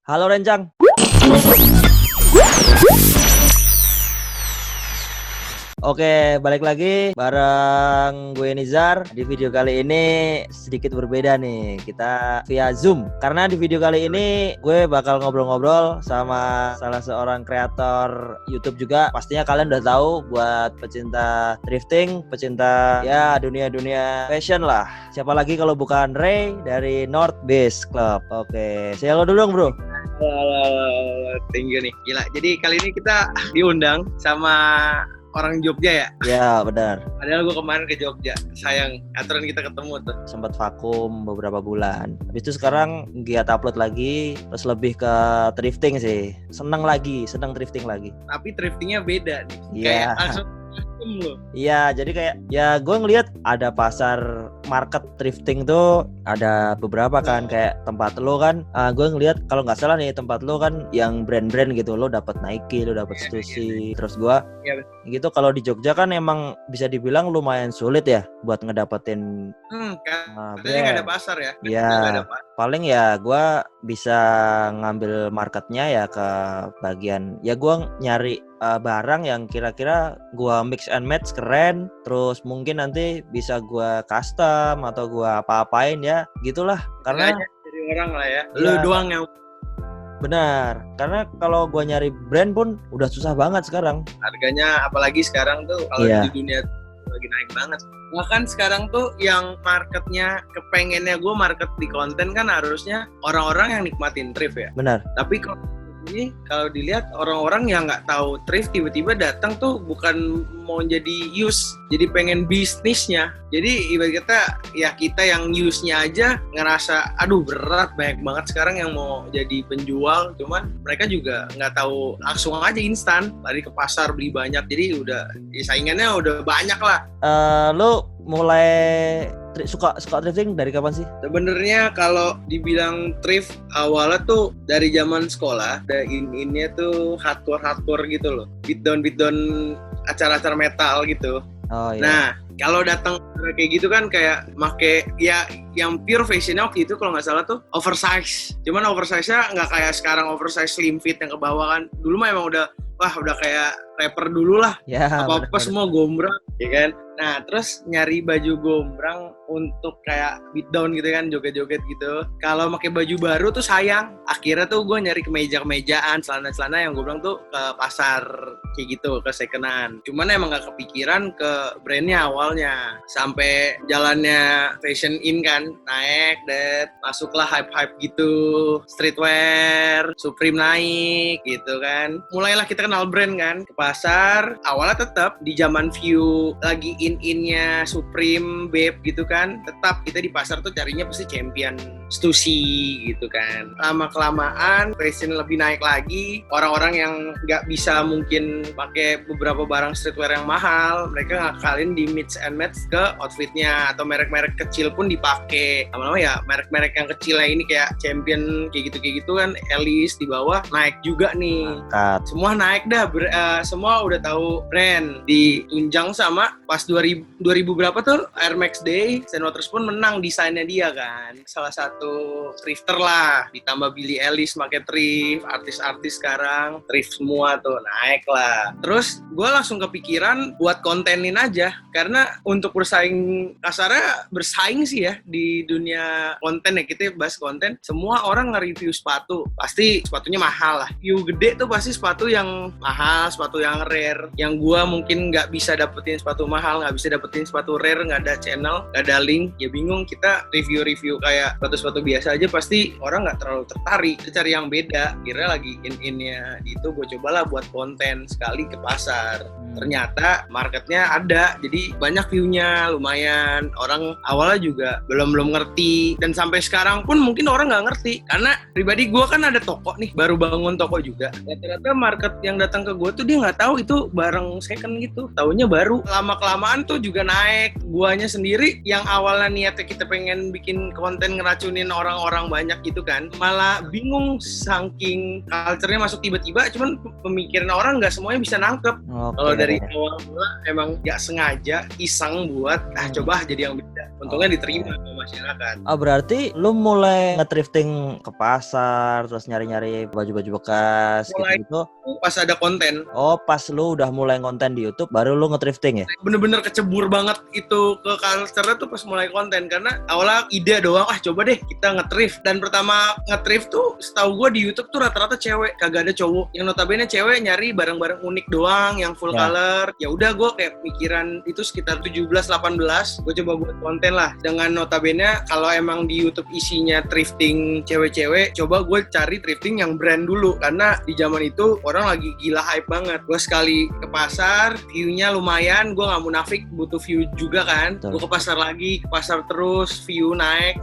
Halo Rencang. Oke, balik lagi bareng gue Nizar. Di video kali ini sedikit berbeda nih. Kita via Zoom. Karena di video kali ini gue bakal ngobrol-ngobrol sama salah seorang kreator YouTube juga. Pastinya kalian udah tahu buat pecinta drifting, pecinta ya dunia-dunia fashion lah. Siapa lagi kalau bukan Ray dari North Beach Club. Oke, say hello dulu dong, Bro. Halo, tinggi nih. Gila. Jadi kali ini kita diundang sama orang Jogja ya? Ya, benar. Padahal gue kemarin ke Jogja. Sayang, aturan kita ketemu tuh. Sempat vakum beberapa bulan. Habis itu sekarang giat upload lagi, terus lebih ke drifting sih. Seneng drifting lagi. Tapi driftingnya beda nih. Iya. Kayak langsung loh. Iya, jadi kayak ya gue ngelihat ada pasar market drifting tuh ada beberapa kan, kayak tempat lo kan. Gue ngelihat kalau nggak salah nih tempat lo kan yang brand-brand gitu, lo dapat Nike, lo dapat Stussy. Terus gue gitu kalau di Jogja kan emang bisa dibilang lumayan sulit ya buat ngedapetin katanya nggak ada pasar ya? Iya, paling ya gue bisa ngambil marketnya ya ke bagian ya gue nyari barang yang kira-kira gue mix and match keren, terus mungkin nanti bisa gue custom atau gue apa-apain ya gitulah. Karena dari orang lah ya, lu doang yang benar, karena kalau gue nyari brand pun udah susah banget sekarang. Harganya apalagi sekarang tuh kalau di dunia lagi naik banget. Bahkan sekarang tuh yang marketnya kepengennya gue market di konten kan harusnya orang-orang yang nikmatin thrift ya. Benar. Tapi ini kalau dilihat orang-orang yang nggak tahu thrift tiba-tiba datang tuh bukan mau jadi use, jadi pengen bisnisnya. Jadi ibarat kita yang use-nya aja ngerasa aduh berat, banyak banget sekarang yang mau jadi penjual, cuman mereka juga nggak tahu, langsung aja instan lari ke pasar beli banyak, jadi udah saingannya udah banyak lah. Lo mulai suka drifting dari kapan sih? Sebenarnya kalau dibilang thrift awalnya tuh dari zaman sekolah, ini tuh hardcore gitu loh, beatdown acara-acara metal gitu. Oh iya. Nah kalau datang kayak gitu kan kayak make ya yang pure fashionnya waktu itu kalau nggak salah tuh oversize. Cuman oversize-nya nggak kayak sekarang oversize slim fit yang ke bawah kan. Dulu mah emang udah kayak rapper dulu lah. Ya, apa-apa semua gombrang, ya kan? Nah, terus nyari baju gombrang untuk kayak beatdown gitu kan, joget-joget gitu. Kalau pakai baju baru tuh sayang. Akhirnya tuh gue nyari kemeja-kemejaan, celana-celana yang gombrang tuh ke pasar kayak gitu, ke second-hand. Cuman emang gak kepikiran ke brandnya awalnya. Sampai jalannya fashion in kan, naik, masuklah hype-hype gitu, streetwear, Supreme naik gitu kan. Mulailah kita kenal brand kan, ke pasar. Awalnya tetap di zaman view lagi in-innya Supreme, Babe gitu kan, tetap kita di pasar tuh carinya pasti champion, Stussy gitu kan. Lama-kelamaan fashion lebih naik lagi, orang-orang yang nggak bisa mungkin pakai beberapa barang streetwear yang mahal, mereka ngakalin di mix and match ke outfitnya, atau merek-merek kecil pun dipakai. Lama-lama ya merek-merek yang kecilnya ini kayak champion kayak gitu kan, Alice di bawah naik juga nih. Angkat. Semua naik dah, semua udah tahu brand, ditunjang sama pas 2000 berapa tuh Air Max Day, Stan Waters pun menang desainnya dia kan, salah satu thrifter lah, ditambah Billie Eilish pakai thrift, artis-artis sekarang thrift semua tuh naik lah. Terus gue langsung kepikiran buat kontenin aja, karena untuk bersaing, kasarnya bersaing sih ya di dunia konten ya, kita bahas konten, semua orang nge-review sepatu, pasti sepatunya mahal lah, view gede tuh pasti sepatu yang mahal, sepatu yang rare, yang gue mungkin nggak bisa dapetin sepatu mahal, nggak bisa dapetin sepatu rare, nggak ada channel, nggak ada link, ya bingung. Kita review kayak sepatu-sepatu biasa aja pasti orang nggak terlalu tertarik, kita cari yang beda. Kira lagi in-innya itu, gue cobalah buat konten sekali ke pasar. Ternyata marketnya ada, jadi banyak view-nya, lumayan. Orang awalnya juga belum ngerti, dan sampai sekarang pun mungkin orang nggak ngerti, karena pribadi gue kan ada toko nih, baru bangun toko juga. Ternyata market yang datang ke gue tuh dia nggak tahu itu barang second gitu, taunya baru. Lama-kelamaan tuh juga naik. Guanya sendiri yang awalnya niatnya kita pengen bikin konten ngeracunin ditemenin orang-orang banyak gitu kan, malah bingung saking culture-nya masuk tiba-tiba, cuman pemikiran orang nggak semuanya bisa nangkep. Kalau dari awal mula emang nggak sengaja iseng buat coba jadi yang beda, untungnya diterima sama masyarakat. Berarti lu mulai nge-thrifting ke pasar, terus nyari-nyari baju-baju bekas gitu. Pas ada konten. Pas lu udah mulai konten di YouTube baru lu nge-thrifting ya? Bener-bener kecebur banget itu ke culture tuh pas mulai konten, karena awalnya ide doang, coba deh kita nge-thrift. Dan pertama nge-thrift tuh setahu gue di YouTube tuh rata-rata cewek, kagak ada cowok. Yang notabene cewek nyari barang-barang unik doang yang full color. Ya udah gue kayak pikiran itu sekitar 17-18, gue coba buat konten lah. Dengan notabene kalau emang di YouTube isinya thrifting cewek-cewek, coba gue cari thrifting yang brand dulu, karena di zaman itu orang lagi gila hype banget. Gue sekali ke pasar, view-nya lumayan, gue nggak munafik, butuh view juga kan. Gue ke pasar lagi, ke pasar terus, view naik,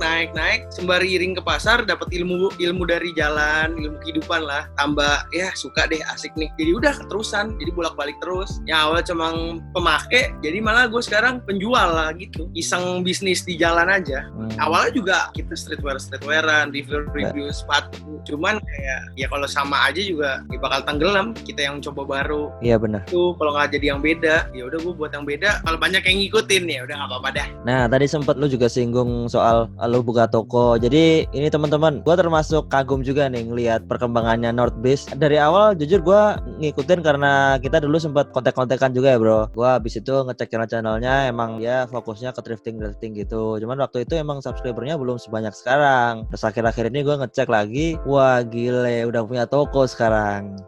sembari iring ke pasar, dapat ilmu dari jalan, ilmu kehidupan lah. Tambah ya suka deh, asik nih. Jadi udah keterusan, jadi bolak-balik terus. Yang awal cuma pemakai, jadi malah gue sekarang penjual lah gitu. Iseng bisnis di jalan aja. Awalnya juga kita streetwear-an, review sepatu. Cuman kayak ya kalau sama aja juga ya bakal tenggelam. Kita yang coba baru. Iya benar. Tuh kalau nggak jadi yang beda, ya udah gue buat yang beda. Kalau banyak yang ngikutin ya udah nggak apa-apa dah. Nah tadi sempat lu juga singgung soal lu buka toko. Jadi ini teman-teman, gue termasuk kagum juga nih ngelihat perkembangannya Northbiz. Dari awal jujur gue ngikutin karena kita dulu sempat kontak-kontakan juga ya bro. Gue habis itu ngecek channel-channelnya, emang ya fokusnya ke thrifting gitu. Cuman waktu itu emang subscribernya belum sebanyak sekarang. Terus akhir-akhir ini gue ngecek lagi, wah gile udah punya toko sekarang.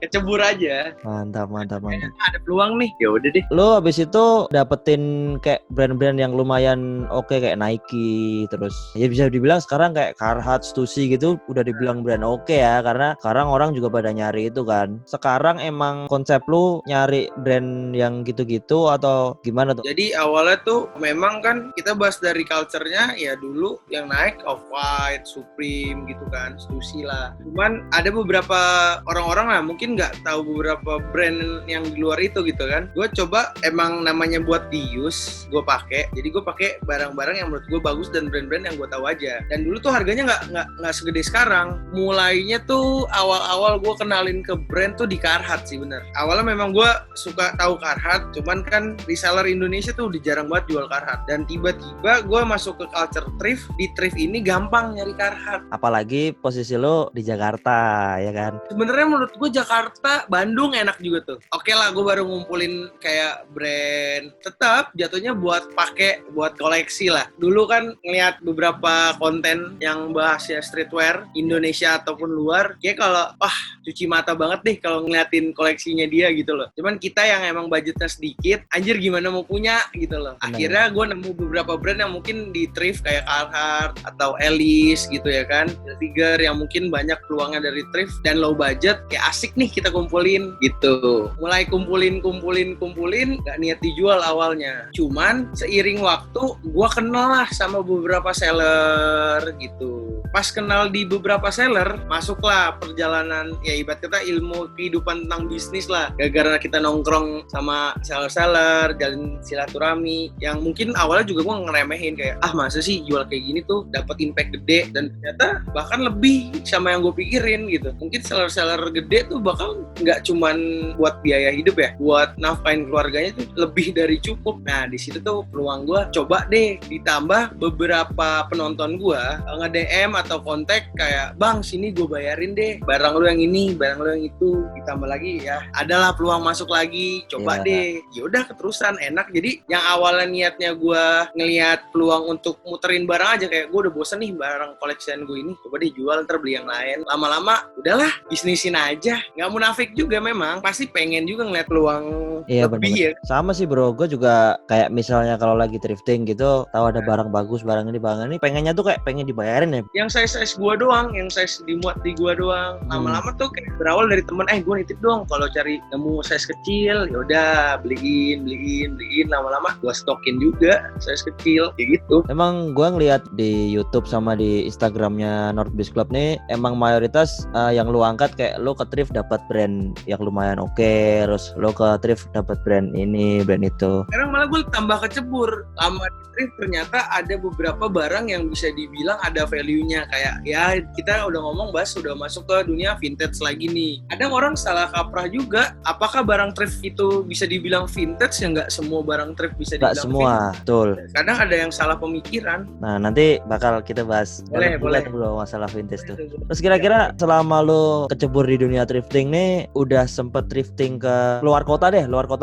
Kecebur aja. Mantap. Ada peluang nih, ya udah deh. Lo abis itu dapetin kayak brand-brand yang lumayan oke kayak Nike, terus ya bisa dibilang sekarang kayak Carhartt, Stussy gitu udah dibilang brand oke ya, karena sekarang orang juga pada nyari itu kan. Sekarang emang konsep lu nyari brand yang gitu-gitu atau gimana tuh? Jadi awalnya tuh memang kan kita bahas dari culture-nya ya dulu yang naik Off-White, Supreme gitu kan, Stussy lah. Cuman ada beberapa orang-orang lah mungkin nggak tahu beberapa brand yang di luar itu gitu kan. Gue coba emang namanya buat di-use, gue pakai. Jadi gue pakai barang-barang yang menurut gue bagus dan brand-brand yang gue tahu aja. Dan dulu tuh harganya nggak segede sekarang. Mulainya tuh awal-awal gue kenalin ke brand tuh di Carhartt sih bener. Awalnya memang gue suka tahu Carhartt, cuman kan reseller Indonesia tuh udah jarang banget jual Carhartt. Dan tiba-tiba gue masuk ke culture thrift. Di thrift ini gampang nyari Carhartt. Apalagi posisi lo di Jakarta ya kan. Sebenarnya menurut gue Jakarta, Bandung enak juga tuh. Oke lah, gue baru ngumpulin kayak brand. Tetap jatuhnya buat pakai, buat koleksi lah. Dulu kan ngeliat beberapa konten yang bahasnya streetwear Indonesia ataupun luar, kayak kalau cuci mata banget deh kalau ngeliatin koleksinya dia gitu loh. Cuman kita yang emang budgetnya sedikit, anjir gimana mau punya gitu loh. Akhirnya gue nemu beberapa brand yang mungkin di thrift kayak Carhartt atau Alice gitu ya kan. Tiger yang mungkin banyak peluangnya dari thrift dan low budget, kayak asik nih kita kumpulin gitu. Mulai kumpulin gak niat dijual awalnya. Cuman seiring waktu gue kenal lah sama beberapa seller gitu. Pas kenal di beberapa seller, masuklah perjalanan ya ibarat kata ilmu kehidupan tentang bisnis lah. Gara-gara kita nongkrong sama seller-seller, jalin silaturahmi yang mungkin awalnya juga gue ngeremehin kayak masa sih jual kayak gini tuh dapat impact gede, dan ternyata bahkan lebih sama yang gue pikirin gitu. Mungkin seller-seller gede tuh bakal nggak cuman buat biaya hidup ya, buat nafkahin keluarganya tuh lebih dari cukup. Nah di situ tuh peluang gue coba deh, ditambah beberapa penonton gue nge-DM atau kontak kayak bang sini gue bayarin deh barang lu yang ini, barang lu yang itu. Ditambah lagi ya adalah peluang masuk lagi, coba deh. Yaudah keterusan enak. Jadi yang awalnya niatnya gue ngelihat peluang untuk muterin barang aja, kayak gue udah bosen nih barang koleksian gue ini, coba deh jual ntar beli yang lain. Lama-lama udahlah bisnisin aja. Nggak munafik juga, memang pasti pengen juga ngeliat peluang lebih ya. Sama sih bro, gue juga kayak misalnya kalau lagi thrifting gitu, tahu ada barang bagus, barang ini pengennya tuh kayak pengen dibayarin ya. Yang size gue doang, yang size dimuat di gue doang. Lama-lama tuh kayak berawal dari temen, gue nitip dong kalau cari nemu size kecil, yaudah beliin. Lama-lama gue stokin juga size kecil kayak gitu. Emang gue ngeliat di YouTube sama di Instagramnya Northbiz Club nih, emang mayoritas yang lu angkat kayak lu ke thrift dapet dapat brand yang lumayan oke, terus lo ke thrift dapat brand ini, brand itu. Sekarang malah gue tambah kecebur. Lama di thrift ternyata ada beberapa barang yang bisa dibilang ada value-nya. Kayak ya kita udah ngomong udah masuk ke dunia vintage lagi nih. Kadang orang salah kaprah juga. Apakah barang thrift itu bisa dibilang vintage? Ya nggak semua barang thrift bisa dibilang semua, vintage. betul. Kadang ada yang salah pemikiran. Nah nanti bakal kita bahas boleh bro masalah vintage tuh. Terus kira-kira selama lo kecebur di dunia thrifting nih, udah sempet thrifting ke luar kota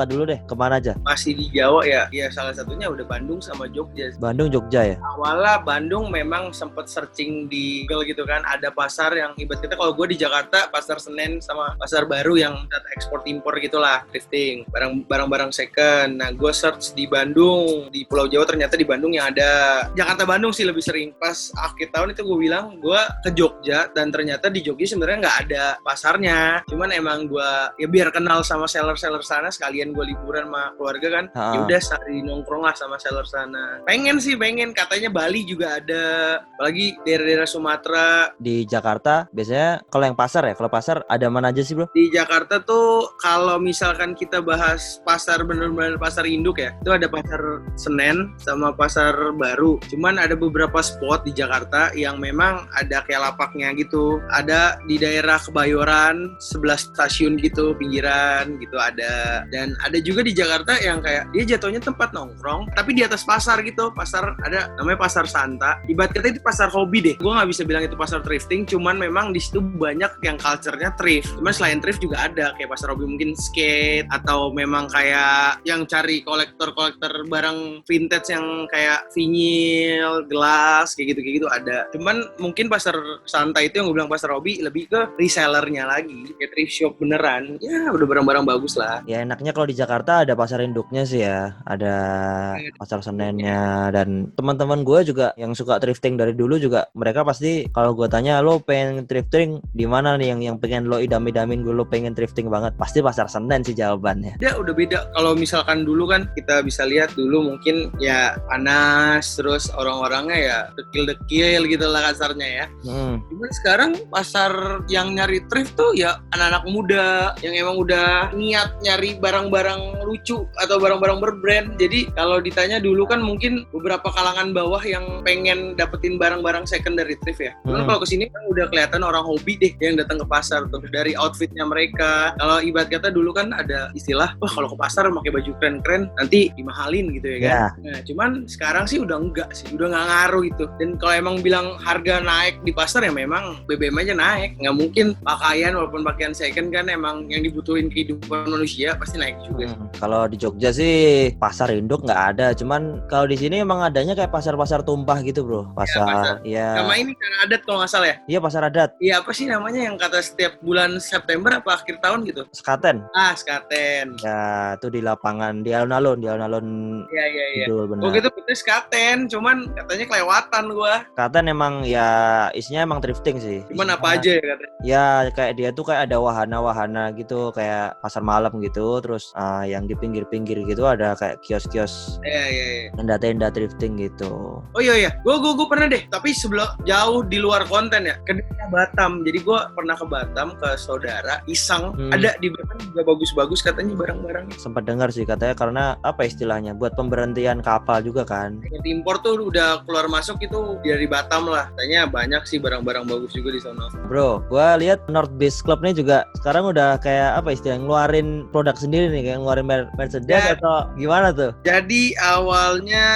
dulu deh. Kemana aja? Masih di Jawa ya. Ya salah satunya udah Bandung sama Jogja. Bandung, Jogja ya? Awalnya Bandung memang sempet searching di Google gitu kan. Ada pasar yang ibarat kita kalau gue di Jakarta, pasar Senen sama pasar baru yang ekspor impor gitulah, thrifting. Barang-barang second. Nah gue search di Bandung, di Pulau Jawa ternyata di Bandung yang ada. Jakarta Bandung sih lebih sering. Pas akhir tahun itu gue bilang gue ke Jogja dan ternyata di Jogja sebenarnya nggak ada pasarnya. Cuman emang gue ya biar kenal sama seller-seller sana, sekalian gue liburan sama keluarga kan. Ya udah sehari nongkrong lah sama seller sana. Pengen katanya Bali juga ada, apalagi daerah-daerah Sumatera. Di Jakarta biasanya kalau yang pasar ya, kalau pasar ada mana aja sih bro? Di Jakarta tuh kalau misalkan kita bahas pasar bener-bener pasar induk ya, itu ada pasar Senen sama pasar baru. Cuman ada beberapa spot di Jakarta yang memang ada kayak lapaknya gitu. Ada di daerah Kebayoran, sebelah stasiun gitu, pinggiran gitu ada. Dan ada juga di Jakarta yang kayak dia jatuhnya tempat nongkrong, tapi di atas pasar gitu. Pasar ada namanya Pasar Santa. Ibarat kata itu pasar hobi deh. Gue nggak bisa bilang itu pasar thrifting, cuman memang di situ banyak yang culture-nya thrift. Cuman selain thrift juga ada kayak pasar hobi mungkin skate atau memang kayak yang cari kolektor barang vintage yang kayak vinyl, gelas kayak gitu ada. Cuman mungkin pasar santai itu yang gue bilang pasar hobi lebih ke resellernya lagi, kayak thrift shop beneran. Ya udah barang-barang bagus lah. Ya enaknya kalau di Jakarta ada pasar induknya sih ya, ada pasar Senennya. Dan teman-teman gue juga yang suka thrifting dari dulu juga, mereka pasti kalau gue tanya lo pengen thrifting di mana nih yang pengen lo idam-idamin, lo pengen thrifting banget, pasti pasar Senen sih jawabannya. Ya udah beda. Kalau misalkan dulu kan kita bisa lihat dulu mungkin ya panas, terus orang-orangnya ya dekil-dekil gitu lah kasarnya ya. Cuman sekarang pasar yang nyari thrift tuh ya anak-anak muda yang emang udah niat nyari barang-barang lucu atau barang-barang berbrand. Jadi kalau ditanya dulu kan mungkin beberapa kalangan bawah yang pengen dapetin barang-barang second dari thrift ya. Cuman kalau kesini kan udah kelihatan orang hobi deh yang datang ke pasar tuh, dari outfitnya mereka. Kalau ibarat kata dulu kan ada istilah, wah kalau ke pasar pakai baju keren-keren nanti dimahalin gitu ya kan. Nah, cuman sekarang sih udah enggak sih, udah nggak ngaruh gitu. Dan kalau emang bilang harga naik di pasar ya memang BBM aja naik. Nggak mungkin pakaian, walaupun pakaian second kan emang yang dibutuhin kehidupan manusia pasti naik juga. Kalau di Jogja sih pasar induk nggak ada, cuman kalau di sini emang adanya kayak pasar-pasar tumpah gitu bro. Pasar. Ya. Nama ini cara adat kalau nggak salah ya? Iya pasar adat. Iya apa sih namanya yang kata setiap bulan September apa akhir tahun gitu? Sekaten. Sekaten. Ya itu di lapangan di alun-alun. Iya. Betul, benar. Gue gitu betul Sekaten, cuman katanya kelewatan gua. Sekaten emang ya isinya emang thrifting sih. Cuman apa aja ya katanya? Ya kayak dia tuh kayak ada wahana-wahana gitu, kayak pasar malam gitu, terus yang di pinggir-pinggir gitu ada kayak kios-kios. Iya. Tenda-tenda thrifting gitu. Oh iya. Gue pernah deh, tapi sebelum jauh di luar konten ya, ke Batam. Jadi gue pernah ke Batam ke saudara iseng. Ada di Batam juga bagus-bagus katanya barang-barangnya. Sempat dengar sih katanya karena apa istilahnya buat pemberhentian kapal juga kan. Impor tuh udah keluar masuk itu dari Batam lah. Katanya banyak sih barang-barang bagus juga di sana. Bro, gue lihat North Beach Club nih juga sekarang udah kayak apa istilahnya ngeluarin produk sendiri nih, kayak ngeluarin Mercedes atau gimana tuh? Jadi awalnya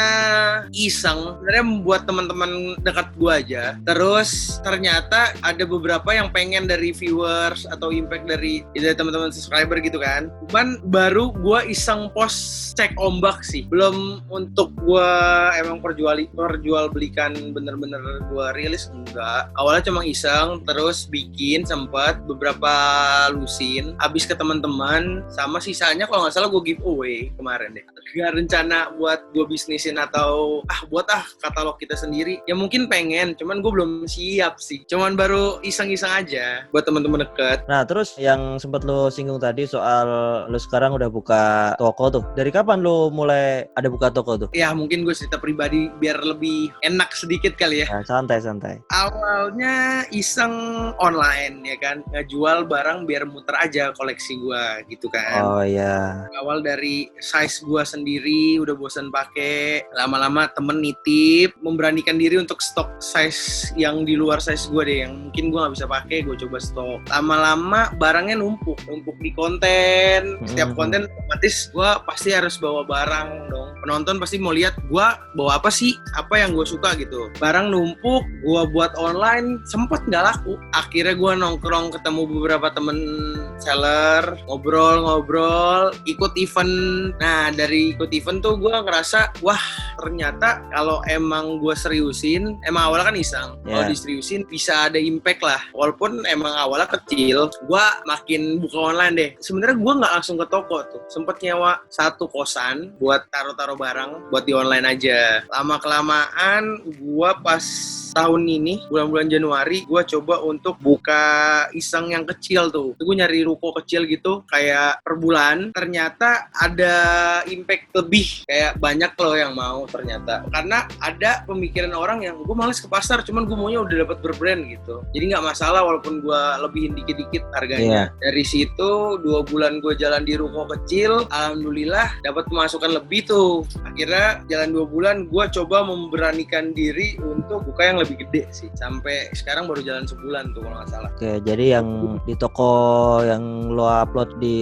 iseng, sebenarnya membuat teman-teman dekat gue aja. Terus ternyata ada beberapa yang pengen dari viewers atau impact dari teman-teman subscriber gitu kan. Cuman baru gue iseng post cek ombak sih. Belum untuk gue emang perjual belikan bener-bener gue rilis, enggak. Awalnya cuma iseng, terus bikin sempat beberapa lusin, habis ke teman-teman, sama sisanya kalau nggak salah gue giveaway kemarin deh. Gak rencana buat gue bisnisin atau buat katalog kita sendiri. Ya mungkin pengen, cuman gue belum siap sih. Cuman baru iseng-iseng aja buat teman-teman deket. Nah terus yang sempat lo singgung tadi soal lu sekarang udah buka toko tuh. Dari kapan lu mulai ada buka toko tuh? Ya mungkin gue cerita pribadi biar lebih enak sedikit kali ya. Nah, santai. Awalnya iseng online ya kan, ngejual barang biar muter aja koleksi gue gitu kan. Oh iya. Awal dari size gue sendiri udah bosan pakai, lama-lama temen nitip, memberanikan diri untuk stok size yang di luar size gue deh, yang mungkin gue nggak bisa pakai, gue coba stok. Lama-lama barangnya numpuk di konten. Setiap konten otomatis gue pasti harus bawa barang dong. Penonton pasti mau lihat gue bawa apa sih, apa yang gue suka gitu. Barang numpuk, gue buat online, sempet nggak laku. Akhirnya gue nongkrong ketemu beberapa temen seller, ngobrol, ikut event. Nah dari ikut event tuh gue ngerasa, wah ternyata kalau emang gue seriusin, emang awalnya kan iseng, kalau diseriusin bisa ada impact lah. Walaupun emang awalnya kecil, gue makin buka online deh. Sebenarnya gue nggak langsung ke toko tuh, sempet nyewa satu kosan buat taruh barang, buat di online aja. Lama kelamaan gue pas tahun ini bulan-bulan Januari gue coba untuk buka iseng yang kecil tuh. Gue nyari ruko kecil gitu kayak per bulan. Ternyata ada impact lebih, kayak banyak loh yang mau ternyata. Karena ada pemikiran orang yang gue males ke pasar, cuman gue maunya udah dapat berbrand gitu. Jadi nggak masalah walaupun gue lebihin dikit-dikit harganya. Dari situ 2 bulan gue jalan di ruko kecil, alhamdulillah dapat pemasukan lebih tuh. Akhirnya jalan 2 bulan gue coba memberanikan diri untuk buka yang lebih gede sih. Sampai sekarang baru jalan sebulan tuh kalau nggak salah. Oke, jadi yang di toko yang lo upload di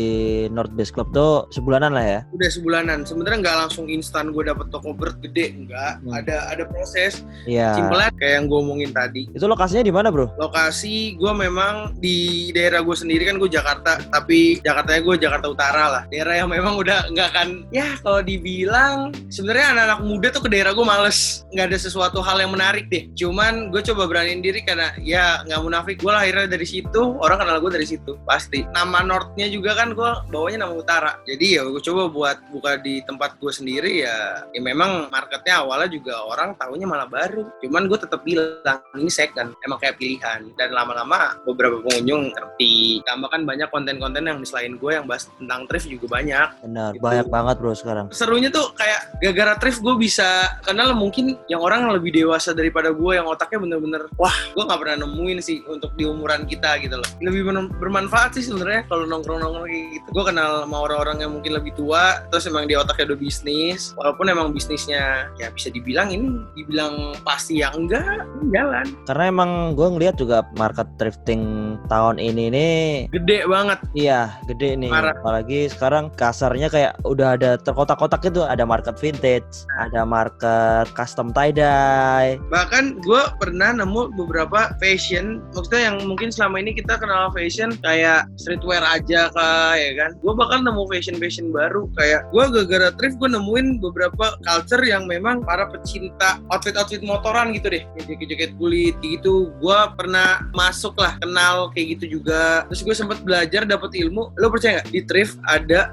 North Base Club tuh sebulanan lah ya? Udah sebulanan. Sebenarnya nggak langsung instan gue dapet toko bird gede, enggak. Ada proses. Simpelnya kayak yang gue omongin tadi. Itu lokasinya di mana, bro? Lokasi gue memang di daerah gue sendiri, kan gue Jakarta, tapi Jakartanya gue Jakarta Utara lah. Daerah yang memang udah nggak kan, ya kalau dibilang sebenarnya anak-anak muda tuh ke daerah gue males. Nggak ada sesuatu hal yang menarik deh. Cuman gue coba beraniin diri karena ya nggak munafik, gue lahirnya dari situ, orang kenal gue dari situ pasti. Nama Northnya juga kan gue bawanya nama Utara, jadi ya gue coba buat buka di tempat gue sendiri. Ya memang marketnya awalnya juga orang taunya malah baru, cuman gue tetap bilang ini second, emang kayak pilihan. Dan lama-lama beberapa pengunjung ngerti, tambah kan banyak konten-konten yang selain gue yang bahas tentang thrift juga banyak. Benar, gitu. Banyak banget bro sekarang. Serunya tuh kayak gara-gara thrift gue bisa kenal mungkin yang orang lebih dewasa daripada gue, yang otaknya bener-bener wah gue nggak pernah nemuin sih untuk di umuran kita gitu loh. Lebih bermanfaat sih sebenarnya kalau nongkrong-nongkrong kayak gitu. Gue kenal sama orang-orang yang mungkin lebih tua, terus emang di otaknya udah bisnis, walaupun emang bisnisnya ya bisa dibilang pasti ya enggak jalan. Karena emang gue ngeliat juga market thrifting tahun ini nih gede banget. Iya gede nih. Marah. Apalagi sekarang kasarnya kayak udah ada terkotak-kotak gitu, ada market vintage, ada market custom tie-dye. Bahkan gue pernah nemu beberapa fashion, maksudnya yang mungkin selama ini kita kenal fashion kayak streetwear aja kah, ya kan. Gue bakal nemu fashion baru, kayak gue gara-gara thrift gue nemuin beberapa culture yang memang para pecinta outfit motoran gitu deh, jaket kulit gitu. Gue pernah masuk lah, kenal kayak gitu juga. Terus gue sempat belajar, dapet ilmu. Lo percaya nggak, di thrift ada